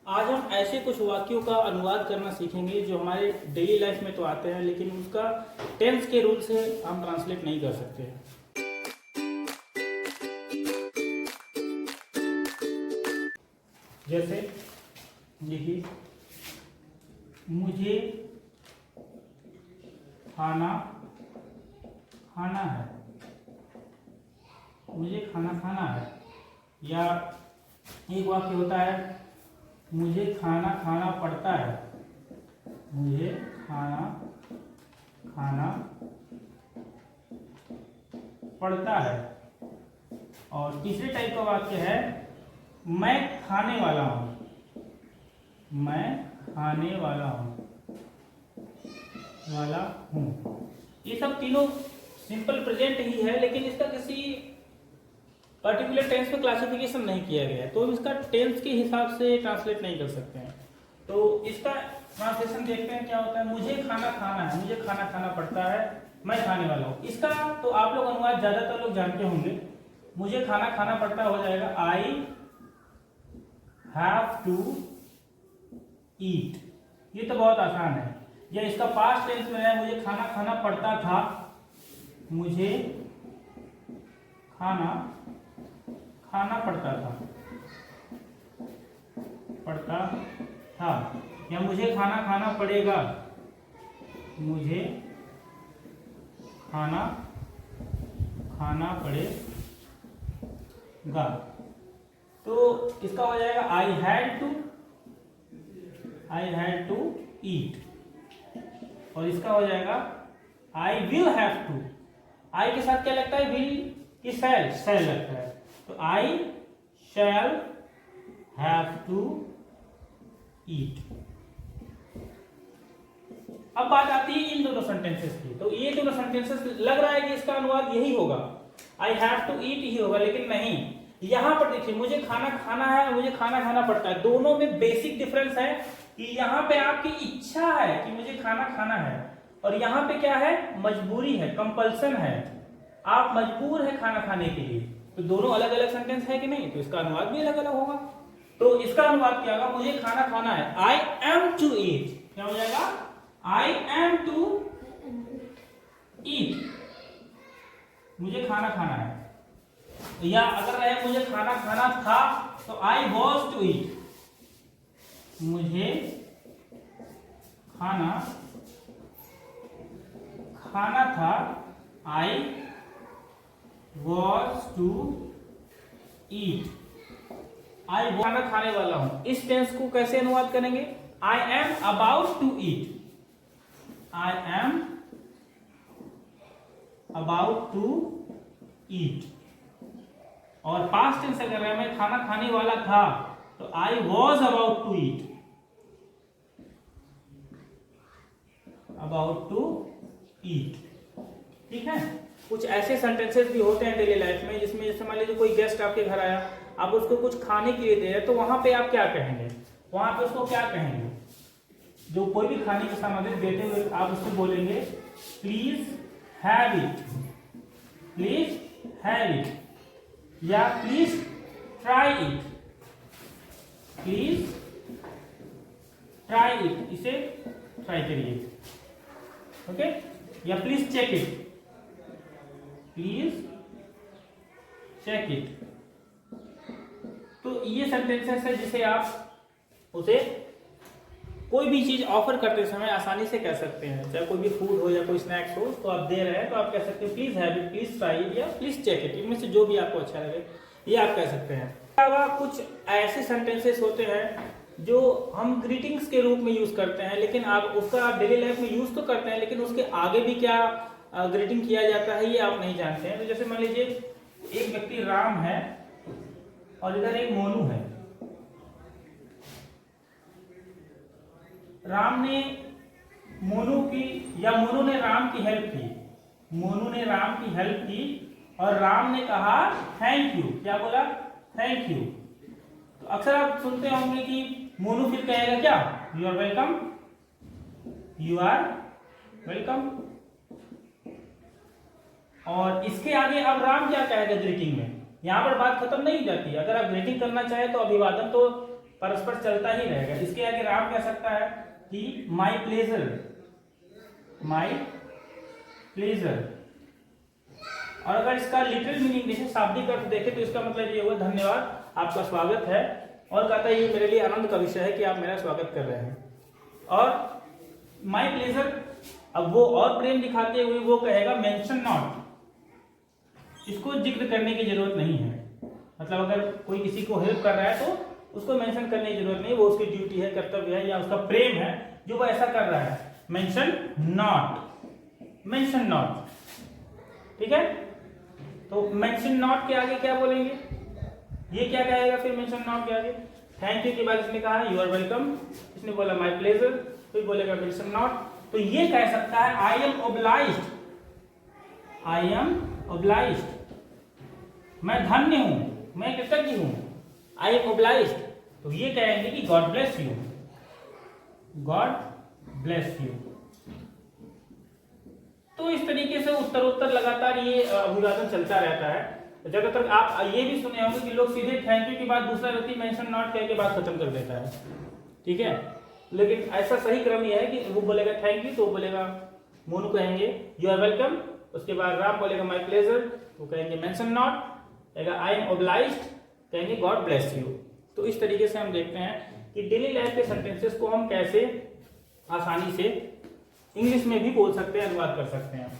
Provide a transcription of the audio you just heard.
आज हम ऐसे कुछ वाक्यों का अनुवाद करना सीखेंगे जो हमारे डेली लाइफ में तो आते हैं, लेकिन उसका टेंस के रूल से हम ट्रांसलेट नहीं कर सकते। जैसे देखिए, मुझे खाना खाना है, मुझे खाना खाना है। या एक वाक्य होता है, मुझे खाना खाना पड़ता है, मुझे खाना खाना पड़ता है। और तीसरे टाइप का वाक्य है, मैं खाने वाला हूँ, मैं खाने वाला हूँ। ये सब तीनों सिंपल प्रेजेंट ही है, लेकिन इसका किसी पर्टिकुलर टेंस में क्लासिफिकेशन नहीं किया गया है, तो हम इसका टेंस के हिसाब से ट्रांसलेट नहीं कर सकते हैं। तो इसका ट्रांसलेशन देखते हैं क्या होता है। मुझे खाना खाना है, मुझे खाना खाना पड़ता है, मैं खाने वाला हूँ। इसका तो आप लोग अनुवाद ज्यादातर लोग जानते होंगे। मुझे खाना खाना पड़ता हो जाएगा आई हैव टू ईट। ये तो बहुत आसान है। या इसका पास्ट टेंस में है, मुझे खाना खाना पड़ता था, मुझे खाना खाना पड़ता था। या मुझे खाना खाना पड़ेगा, मुझे खाना खाना पड़ेगा। तो इसका हो जाएगा आई हैड टू ईट। और इसका हो जाएगा आई विल हैव टू। आई के साथ क्या लगता है, विल की शैल लगता है। तो आई शैल हैव टू ईट। अब बात आती है इन दोनों सेंटेंसेस की। तो ये दोनों सेंटेंसेस लग रहा है कि इसका अनुवाद यही होगा, आई हैव टू ईट ही होगा, लेकिन नहीं। यहां पर देखिए, मुझे खाना खाना है, मुझे खाना खाना पड़ता है। दोनों में बेसिक डिफरेंस है कि यहाँ पे आपकी इच्छा है कि मुझे खाना खाना है, और यहाँ पे क्या है, मजबूरी है, कंपल्सन है, आप मजबूर है खाना खाने के लिए। तो दोनों अलग अलग सेंटेंस है कि नहीं, तो इसका अनुवाद भी अलग अलग होगा। तो इसका अनुवाद क्या होगा, मुझे खाना खाना है, आई एम टू ईट। क्या हो जाएगा, आई एम टू ईट, मुझे खाना खाना है। या अगर रहे मुझे खाना खाना था, तो आई वॉज टू ईट, मुझे खाना खाना था, आई वॉज टू ईट, आई खाना खाने वाला हूं। इस टेंस को कैसे अनुवाद करेंगे, I am about to eat, I am about to eat. और पास्ट टेंस अगर है, मैं खाना खाने वाला था, तो I was about to eat, about to eat. ठीक है। कुछ ऐसे सेंटेंसेस भी होते हैं डेली लाइफ में, जिसमें जैसे मान लीजिए कोई गेस्ट आपके घर आया, आप उसको कुछ खाने के लिए दे रहे, तो वहां पे आप क्या कहेंगे, वहां पे उसको क्या कहेंगे, जो कोई भी खाने की सामग्री देते हुए आप उसको बोलेंगे please have it, please have it, या please try it, please try it, इसे ट्राई करिए। ओके। या please check it, please check it. तो ये सेंटेंसेस है जिसे आप उसे कोई भी चीज ऑफर करते समय आसानी से कह सकते हैं। चाहे कोई भी फूड हो या कोई स्नैक्स हो, तो आप दे रहे हैं, तो आप कह सकते हैं please have it, please try it, या प्लीज चेक इट। इनमें से जो भी आपको अच्छा लगे ये आप कह सकते हैं। अलावा कुछ ऐसे सेंटेंसेस होते हैं जो हम ग्रीटिंग्स के रूप में यूज करते हैं, लेकिन आप उसका डेली लाइफ में यूज तो करते हैं, लेकिन उसके आगे भी क्या ग्रीटिंग किया जाता है ये आप नहीं जानते हैं। तो जैसे मान लीजिए एक व्यक्ति राम है और इधर एक मोनू है। राम ने मोनू की, या मोनू ने राम की हेल्प की, मोनू ने राम की हेल्प की, और राम ने कहा थैंक यू। क्या बोला, थैंक यू। तो अक्सर आप सुनते होंगे कि मोनू फिर कहेगा क्या, you are welcome, you are welcome. और इसके आगे अब राम क्या कहेगा ग्रीटिंग में, यहां पर बात खत्म नहीं हो जाती। अगर आप ग्रीटिंग करना चाहे तो अभिवादन तो परस्पर चलता ही रहेगा। इसके आगे राम कह सकता है कि माई प्लेजर, माई प्लेजर। और अगर इसका लिटरल मीनिंग जैसे शाब्दिक अर्थ देखें तो इसका मतलब ये हुआ धन्यवाद, आपका स्वागत है। और कहता है ये मेरे लिए आनंद का विषय है कि आप मेरा स्वागत कर रहे हैं। और माई प्लेजर, अब वो और प्रेम दिखाते हुए वो कहेगा मेंशन नॉट, इसको जिक्र करने की जरूरत नहीं है। मतलब अगर कोई किसी को हेल्प कर रहा है तो उसको मेंशन करने की जरूरत नहीं, वो उसकी ड्यूटी है, कर्तव्य है, या उसका प्रेम है जो वो ऐसा कर रहा है। मेंशन नॉट, मेंशन नॉट, ठीक है। तो मेंशन नॉट के आगे क्या बोलेंगे, ये क्या कहेगा फिर मेंशन नॉट के आगे? थैंक यू के बाद इसने कहा यू आर वेलकम, इसने बोला माय प्लेजर, फिर बोलेगा मेंशन नॉट। तो ये कह सकता है I am obliged, I am obliged, मैं धन्य हूं, मैं कृतज्ञ हूं, आई एम ओब्लाइज्ड। तो ये कहेंगे कि God bless you, God bless you. तो इस तरीके से उत्तरोत्तर लगातार ये अभिवादन चलता रहता है। ज्यादातर आप ये भी सुने होंगे कि लोग सीधे थैंक यू के बाद दूसरा व्यक्ति मेंशन नॉट कह के बात खत्म कर देता है, ठीक है। लेकिन ऐसा सही क्रम यह है कि वो बोलेगा थैंक यू तो बोलेगा, मोनू कहेंगे यू आर वेलकम, उसके बाद राम बोलेगा माय प्लेजर, तो कहेंगे मेंशन नॉट, कहेगा आई एम ओब्लाइज्ड, कहेंगे गॉड ब्लेस यू। तो इस तरीके से हम देखते हैं कि डेली लाइफ के सेंटेंसेस को हम कैसे आसानी से इंग्लिश में भी बोल सकते हैं, अनुवाद कर सकते हैं।